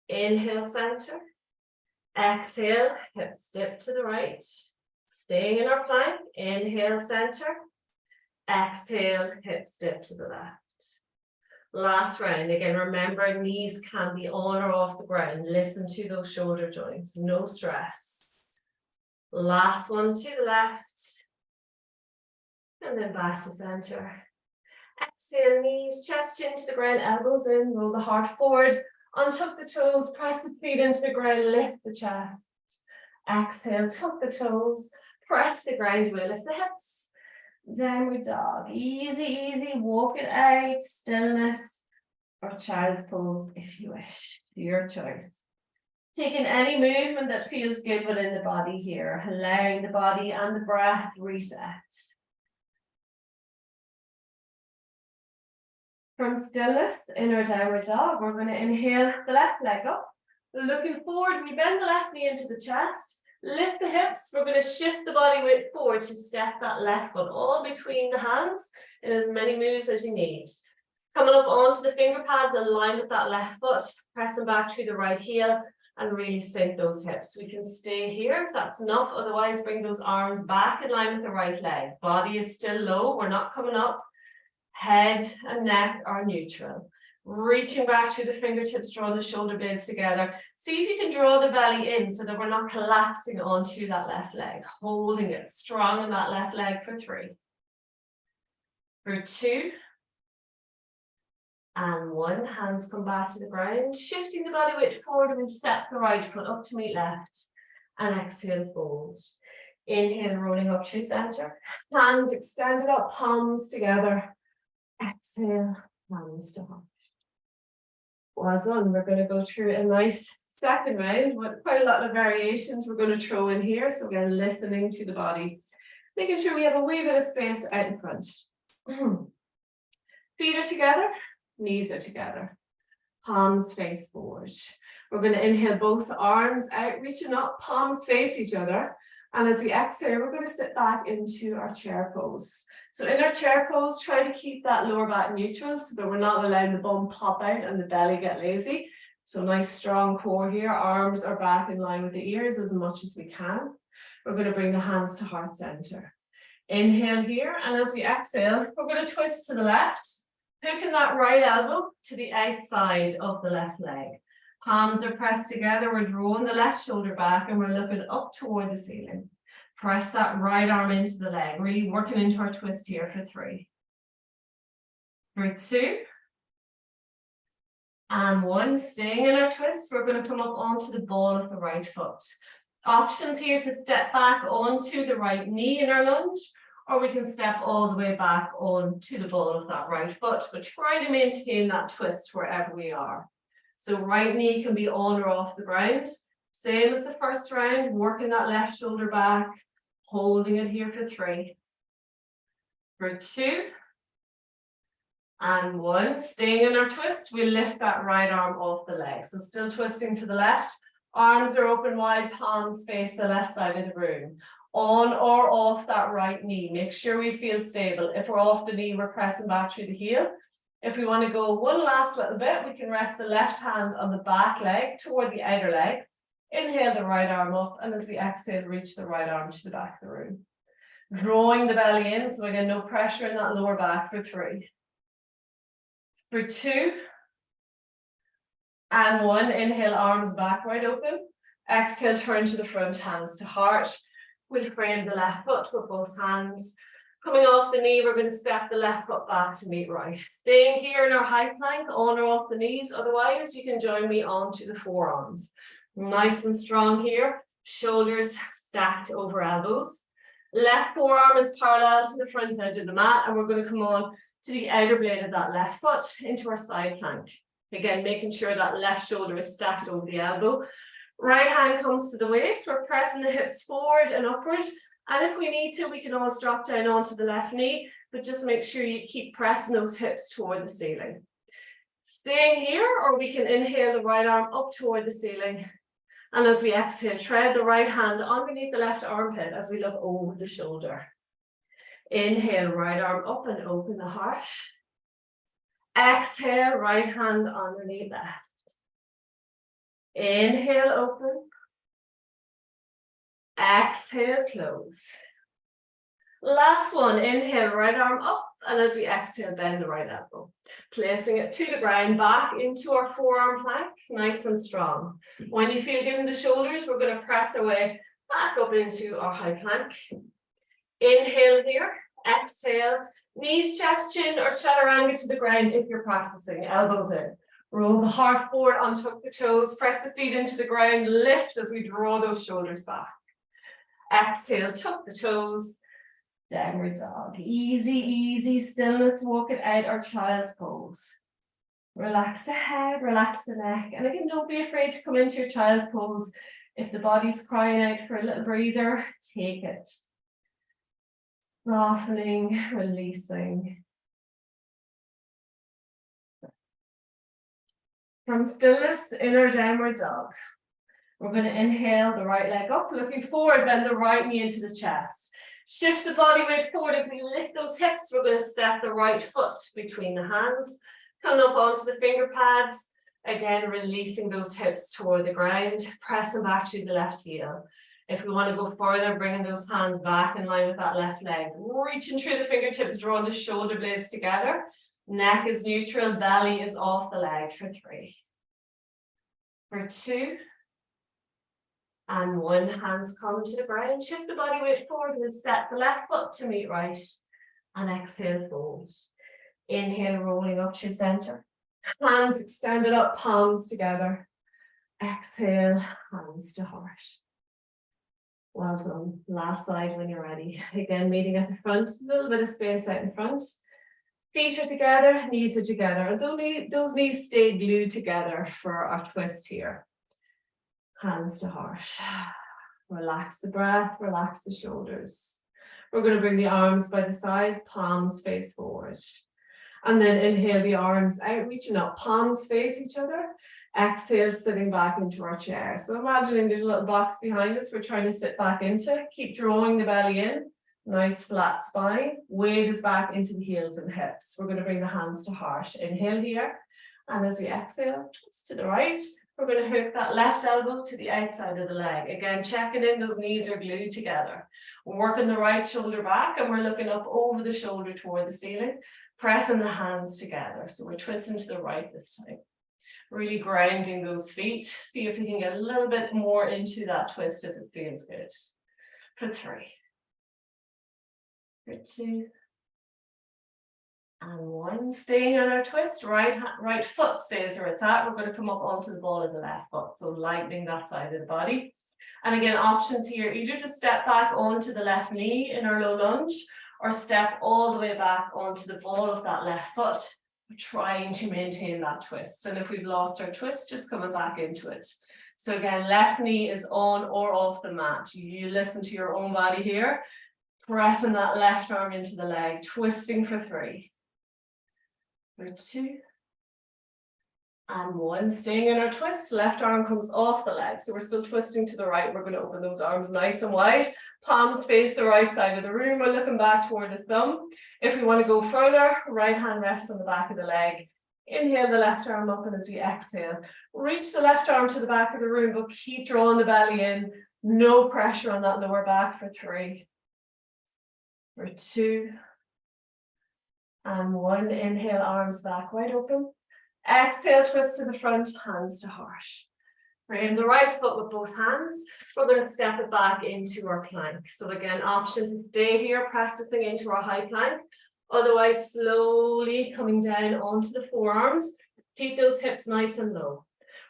B: Inhale, center. Exhale, hips dip to the right. Staying in our plank. Inhale, center. Exhale, hips dip to the left. Last round. Again, remember, knees can be on or off the ground. Listen to those shoulder joints. No stress. Last one to the left. And then back to center. Exhale, knees, chest chin to the ground, elbows in, roll the heart forward. Untuck the toes, press the feet into the ground, lift the chest. Exhale, tuck the toes, press the ground, we'll lift the hips. Downward dog, easy, easy, walk it out, stillness, or child's pose if you wish, your choice. Taking any movement that feels good within the body here, allowing the body and the breath reset. From stillness in our downward dog, we're going to inhale the left leg up. Looking forward, we bend the left knee into the chest, lift the hips. We're going to shift the body weight forward to step that left foot all between the hands in as many moves as you need. Coming up onto the finger pads, align with that left foot, pressing back through the right heel and really sink those hips. We can stay here if that's enough. Otherwise, bring those arms back in line with the right leg. Body is still low. We're not coming up. Head and neck are neutral. Reaching back through the fingertips, draw the shoulder blades together. See if you can draw the belly in so that we're not collapsing onto that left leg. Holding it strong on that left leg for 3. For 2. And 1. Hands come back to the ground. Shifting the body weight forward, we'll step the right foot up to meet left. And exhale, fold. Inhale, rolling up to center. Hands extended up, palms together. Exhale, hands to heart. Well done. We're going to go through a nice second round with quite a lot of variations we're going to throw in here. So again, listening to the body, making sure we have a wee bit of space out in front. Feet are together, knees are together, palms face forward. We're going to inhale both arms out, reaching up, palms face each other. And as we exhale, we're going to sit back into our chair pose. So in our chair pose, try to keep that lower back neutral so that we're not allowing the bum pop out and the belly get lazy. So nice strong core here. Arms are back in line with the ears as much as we can. We're going to bring the hands to heart center. Inhale here. And as we exhale, we're going to twist to the left, hooking that right elbow to the outside of the left leg. Palms are pressed together. We're drawing the left shoulder back and we're looking up toward the ceiling. Press that right arm into the leg, really working into our twist here for 3. For 2. And 1. Staying in our twist, we're going to come up onto the ball of the right foot. Options here to step back onto the right knee in our lunge, or we can step all the way back onto the ball of that right foot, but try to maintain that twist wherever we are. So right knee can be on or off the ground. Same as the first round, working that left shoulder back, holding it here for 3. For 2. And one, staying in our twist, we lift that right arm off the leg. So still twisting to the left, arms are open wide, palms face the left side of the room. On or off that right knee, make sure we feel stable. If we're off the knee, we're pressing back through the heel. If we want to go one last little bit, we can rest the left hand on the back leg toward the outer leg. Inhale the right arm up, and as we exhale, reach the right arm to the back of the room. Drawing the belly in, so again, no pressure in that lower back for 3. For 2. And 1, inhale, arms back wide open. Exhale, turn to the front, hands to heart. We'll frame the left foot with both hands. Coming off the knee, we're going to step the left foot back to meet right. Staying here in our high plank, on or off the knees. Otherwise, you can join me onto the forearms. Nice and strong here. Shoulders stacked over elbows. Left forearm is parallel to the front edge of the mat, and we're going to come on to the outer blade of that left foot into our side plank. Again, making sure that left shoulder is stacked over the elbow. Right hand comes to the waist. We're pressing the hips forward and upward. And if we need to, we can always drop down onto the left knee, but just make sure you keep pressing those hips toward the ceiling. Staying here, or we can inhale the right arm up toward the ceiling. And as we exhale, tread the right hand underneath the left armpit as we look over the shoulder. Inhale, right arm up and open the heart. Exhale, right hand underneath left. Inhale, open. Exhale, close. Last one, inhale, right arm up, and as we exhale, bend the right elbow. Placing it to the ground, back into our forearm plank, nice and strong. When you feel good in the shoulders, we're going to press our way back up into our high plank. Inhale here, exhale, knees, chest, chin, or chaturanga to the ground if you're practicing, elbows in. Roll the heart forward, untuck the toes, press the feet into the ground, lift as we draw those shoulders back. Exhale, tuck the toes, downward dog. Easy, easy stillness, walk it out, our child's pose. Relax the head, relax the neck. And again, don't be afraid to come into your child's pose. If the body's crying out for a little breather, take it. Softening, releasing. From stillness, inner downward dog. We're going to inhale the right leg up, looking forward, bend the right knee into the chest. Shift the body weight forward as we lift those hips. We're going to step the right foot between the hands, coming up onto the finger pads. Again, releasing those hips toward the ground, pressing back through the left heel. If we want to go further, bringing those hands back in line with that left leg. Reaching through the fingertips, drawing the shoulder blades together. Neck is neutral, belly is off the leg for 3. For 2. And 1, hands come to the ground. Shift the body weight forward and step the left foot to meet right. And exhale, fold. Inhale, rolling up to center. Hands extended up, palms together. Exhale, hands to heart. Well done. Last side when you're ready. Again, meeting at the front, a little bit of space out in front. Feet are together, knees are together. And those knees stay glued together for our twist here. Hands to heart. Relax the breath, relax the shoulders. We're going to bring the arms by the sides, palms face forward. And then inhale the arms out, reaching up, palms face each other. Exhale, sitting back into our chair. So imagining there's a little box behind us we're trying to sit back into. Keep drawing the belly in. Nice flat spine. Weight is back into the heels and hips. We're going to bring the hands to heart. Inhale here. And as we exhale, twist to the right. We're going to hook that left elbow to the outside of the leg. Again, checking in, those knees are glued together. We're working the right shoulder back and we're looking up over the shoulder toward the ceiling, pressing the hands together. So we're twisting to the right this time. Really grounding those feet. See if we can get a little bit more into that twist if it feels good. For 3. For 2. And 1, staying on our twist, right foot stays where it's at. We're going to come up onto the ball of the left foot, so lightening that side of the body. And again, options here, either to step back onto the left knee in our low lunge, or step all the way back onto the ball of that left foot, trying to maintain that twist. And if we've lost our twist, just coming back into it. So again, left knee is on or off the mat. You listen to your own body here, pressing that left arm into the leg, twisting for 3. For 2. And 1, staying in our twist, left arm comes off the leg. So we're still twisting to the right. We're going to open those arms nice and wide. Palms face the right side of the room. We're looking back toward the thumb. If we want to go further, right hand rests on the back of the leg. Inhale the left arm up, and as we exhale, reach the left arm to the back of the room, but keep drawing the belly in. No pressure on that lower back for 3. For 2. And 1, inhale, arms back wide open. Exhale, twist to the front, hands to heart. Frame the right foot with both hands. We're going to step it back into our plank. So again, option to stay here, practicing into our high plank. Otherwise, slowly coming down onto the forearms. Keep those hips nice and low.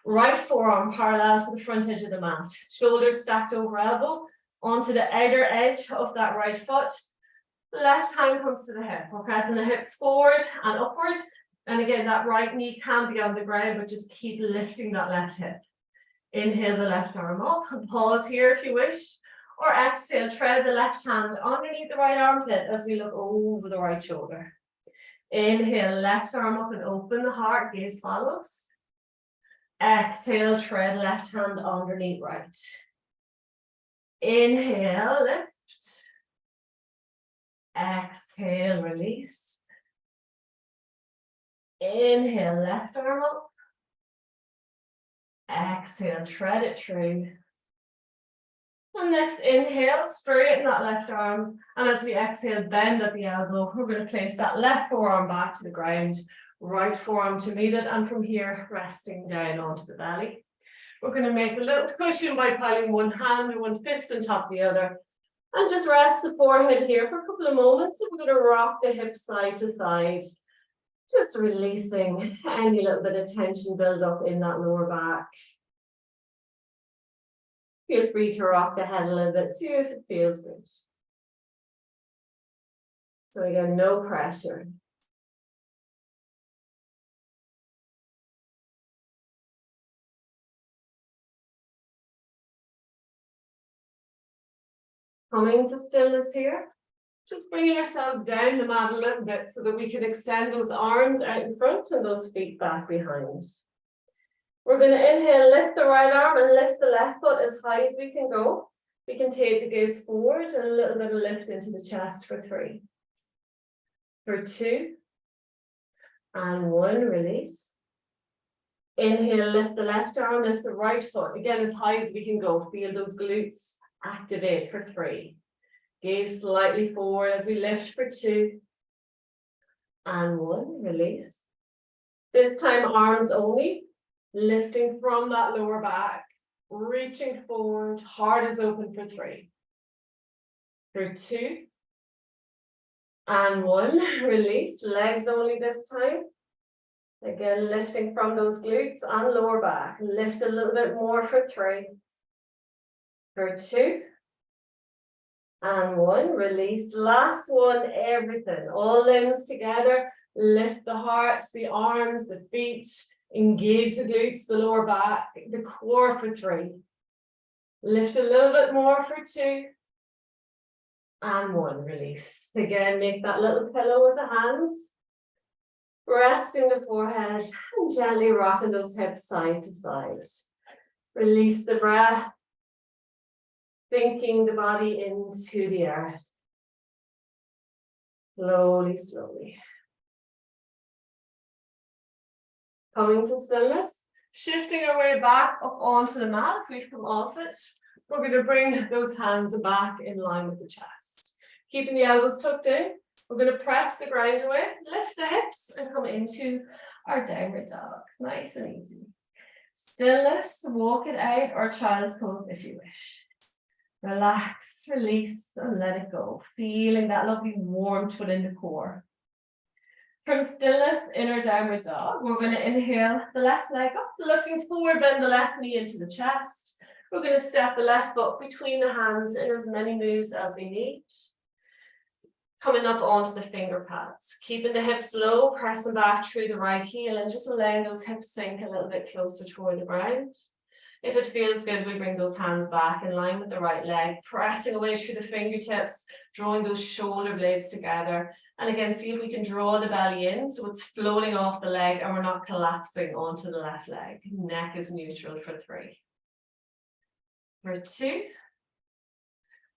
B: Right forearm parallel to the front edge of the mat. Shoulders stacked over elbow onto the outer edge of that right foot. Left hand comes to the hip. We're pressing the hips forward and upward. And again, that right knee can be on the ground, but just keep lifting that left hip. Inhale the left arm up and pause here if you wish. Or exhale, tread the left hand underneath the right armpit as we look over the right shoulder. Inhale, left arm up and open the heart, gaze follows. Exhale, tread left hand underneath right. Inhale, lift. Exhale, release. Inhale, left arm up. Exhale, tread it through. And next inhale, straighten that left arm. And as we exhale, bend at the elbow. We're going to place that left forearm back to the ground, right forearm to meet it. And from here, resting down onto the belly. We're going to make a little cushion by piling one hand or one fist on top of the other. And just rest the forehead here for a couple of moments. We're going to rock the hips side to side. Just releasing any little bit of tension build up in that lower back. Feel free to rock the head a little bit too if it feels good. So again, no pressure. Coming to stillness here. Just bringing ourselves down the mat a little bit so that we can extend those arms out in front and those feet back behind. We're going to inhale, lift the right arm and lift the left foot as high as we can go. We can take the gaze forward and a little bit of lift into the chest for 3. For 2. And 1, release. Inhale, lift the left arm, lift the right foot. Again, as high as we can go. Feel those glutes activate for 3. Gaze slightly forward as we lift for 2. And 1, release. This time, arms only. Lifting from that lower back, reaching forward, heart is open for 3. For 2. And 1, release, legs only this time. Again, lifting from those glutes and lower back. Lift a little bit more for 3. For 2. And 1, release. Last one, everything. All limbs together. Lift the heart, the arms, the feet. Engage the glutes, the lower back, the core for 3. Lift a little bit more for 2. And 1, release. Again, make that little pillow with the hands. Resting the forehead and gently rocking those hips side to side. Release the breath. Sinking the body into the earth. Slowly, slowly. Coming to stillness, shifting our way back up onto the mat. If we've come off it, we're going to bring those hands back in line with the chest. Keeping the elbows tucked in, we're going to press the ground away, lift the hips and come into our downward dog. Nice and easy. Stillness, walk it out or child's pose if you wish. Relax, release and let it go. Feeling that lovely warmth within the core. From stillness, inner downward dog, we're going to inhale the left leg up, looking forward, bend the left knee into the chest. We're going to step the left foot between the hands in as many moves as we need. Coming up onto the finger pads, keeping the hips low, pressing back through the right heel and just allowing those hips sink a little bit closer toward the ground. If it feels good, we bring those hands back in line with the right leg, pressing away through the fingertips, drawing those shoulder blades together. And again, see if we can draw the belly in so it's floating off the leg and we're not collapsing onto the left leg. Neck is neutral for 3. For 2.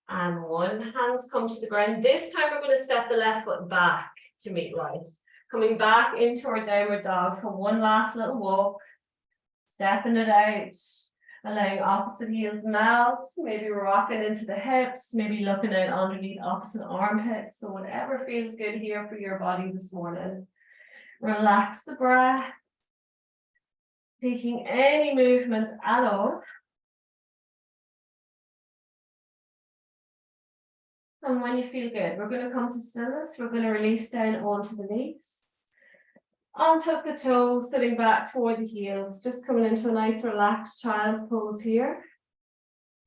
B: And 1. Hands come to the ground. This time we're going to step the left foot back to meet right. Coming back into our downward dog for one last little walk. Stepping it out. Allowing opposite heels melt, maybe rocking into the hips, maybe looking out underneath opposite armpits. So whatever feels good here for your body this morning. Relax the breath. Taking any movement at all. And when you feel good, we're going to come to stillness. We're going to release down onto the knees. Untuck the toes, sitting back toward the heels, just coming into a nice relaxed child's pose here.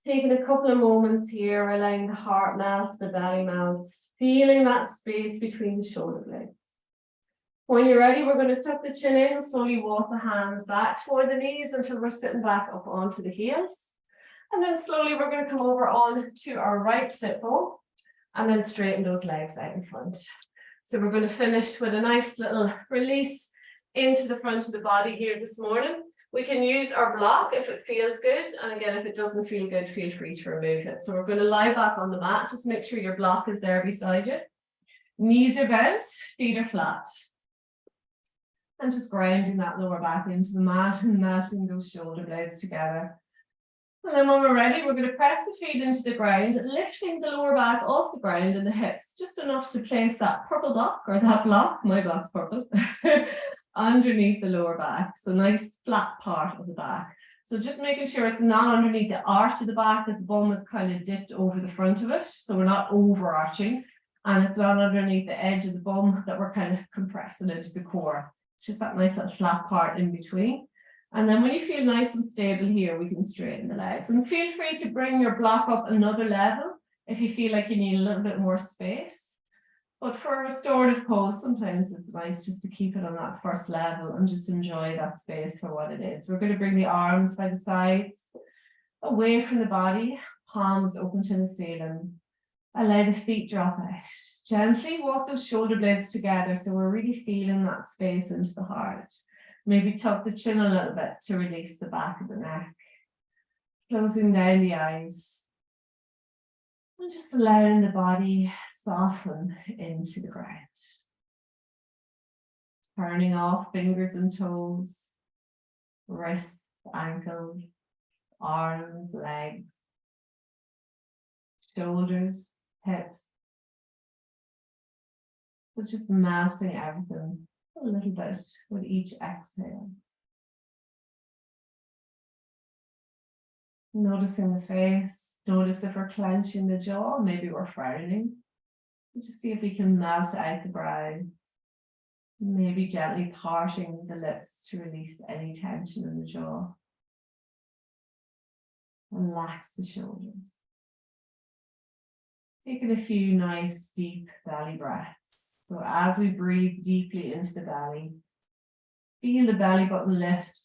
B: Taking a couple of moments here, allowing the heart melts, the belly melts, feeling that space between the shoulder blades. When you're ready, we're going to tuck the chin in, slowly walk the hands back toward the knees until we're sitting back up onto the heels. And then slowly we're going to come over on to our right sit bone and then straighten those legs out in front. So we're going to finish with a nice little release into the front of the body here this morning. We can use our block if it feels good. And again, if it doesn't feel good, feel free to remove it. So we're going to lie back on the mat. Just make sure your block is there beside you. Knees are bent, feet are flat. And just grounding that lower back into the mat and melting those shoulder blades together. And then when we're ready, we're going to press the feet into the ground, lifting the lower back off the ground and the hips, just enough to place that purple block, or that block, my block's purple, underneath the lower back. So nice flat part of the back. So just making sure it's not underneath the arch of the back, that the bum is kind of dipped over the front of it. So we're not overarching, and it's not underneath the edge of the bum that we're kind of compressing into the core. It's just that nice little flat part in between. And then when you feel nice and stable here, we can straighten the legs. And feel free to bring your block up another level if you feel like you need a little bit more space. But for a restorative pose, sometimes it's nice just to keep it on that first level and just enjoy that space for what it is. We're going to bring the arms by the sides, away from the body, palms open to the ceiling. Allow the feet drop out. Gently walk those shoulder blades together so we're really feeling that space into the heart. Maybe tuck the chin a little bit to release the back of the neck. Closing down the eyes. And just allowing the body soften into the ground. Turning off fingers and toes, wrists, ankles, arms, legs, shoulders, hips. So just melting everything a little bit with each exhale. Noticing the face, notice if we're clenching the jaw, maybe we're frowning. Just see if we can melt out the brow. Maybe gently parting the lips to release any tension in the jaw. Relax the shoulders. Taking a few nice deep belly breaths. So as we breathe deeply into the belly, feel the belly button lift,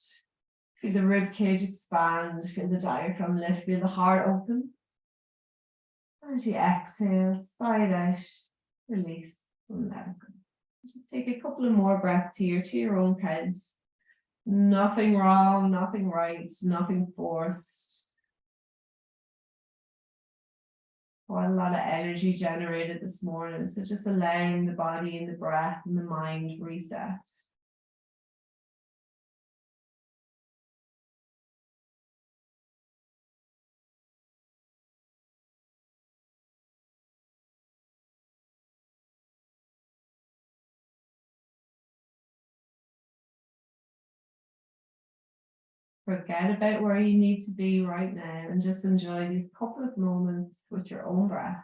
B: feel the rib cage expand, feel the diaphragm lift, feel the heart open. As you exhale, slide out, release, and let go. Just take a couple of more breaths here to your own pace. Nothing wrong, nothing right, nothing forced. Quite a lot of energy generated this morning. So just allowing the body and the breath and the mind reset. Forget about where you need to be right now and just enjoy these couple of moments with your own breath.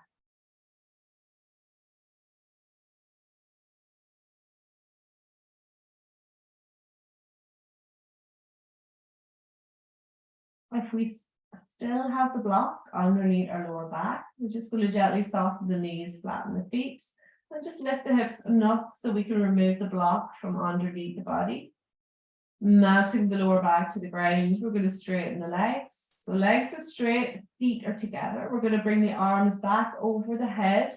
B: If we still have the block underneath our lower back, we're just going to gently soften the knees, flatten the feet, and just lift the hips enough so we can remove the block from underneath the body. Melting the lower back to the ground. We're going to straighten the legs. So legs are straight, feet are together. We're going to bring the arms back over the head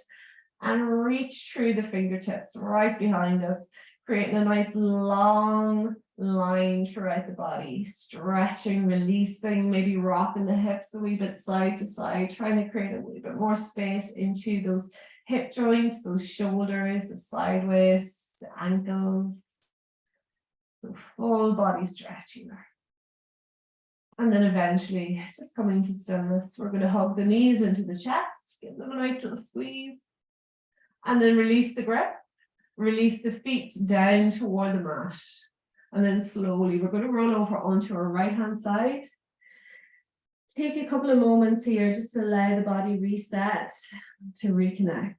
B: and reach through the fingertips right behind us, creating a nice long line throughout the body, stretching, releasing, maybe rocking the hips a wee bit side to side, trying to create a wee bit more space into those hip joints, those shoulders, the sideways, the ankles. So full body stretching there. And then eventually, just coming to stillness, we're going to hug the knees into the chest, give them a nice little squeeze. And then release the grip, release the feet down toward the mat. And then slowly, we're going to roll over onto our right-hand side. Take a couple of moments here just to allow the body reset, to reconnect.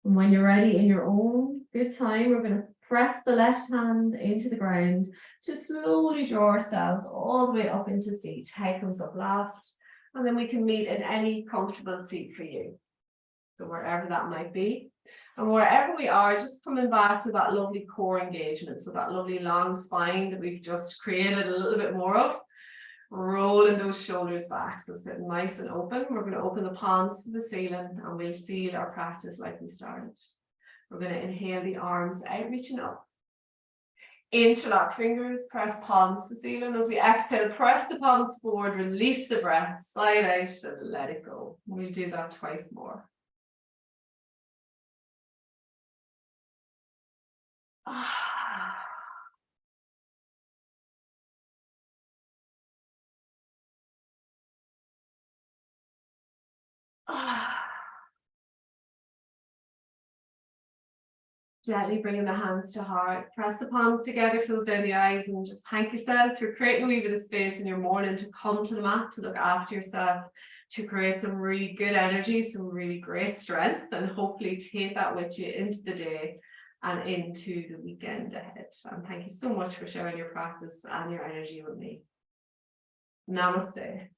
B: And when you're ready in your own good time, we're going to press the left hand into the ground to slowly draw ourselves all the way up into seat. Head comes up last, and then we can meet in any comfortable seat for you. So wherever that might be. And wherever we are, just coming back to that lovely core engagement. So that lovely long spine that we've just created a little bit more of. Rolling those shoulders back, so sitting nice and open. We're going to open the palms to the ceiling and we'll seal our practice like we started. We're going to inhale the arms out, reaching up. Interlock fingers, press palms to ceiling. As we exhale, press the palms forward, release the breath, side out and let it go. We'll do that twice more. Gently bringing the hands to heart, press the palms together, close down the eyes and just thank yourselves for creating a wee bit of space in your morning to come to the mat, to look after yourself, to create some really good energy, some really great strength, and hopefully take that with you into the day and into the weekend ahead. And thank you so much for sharing your practice and your energy with me. Namaste.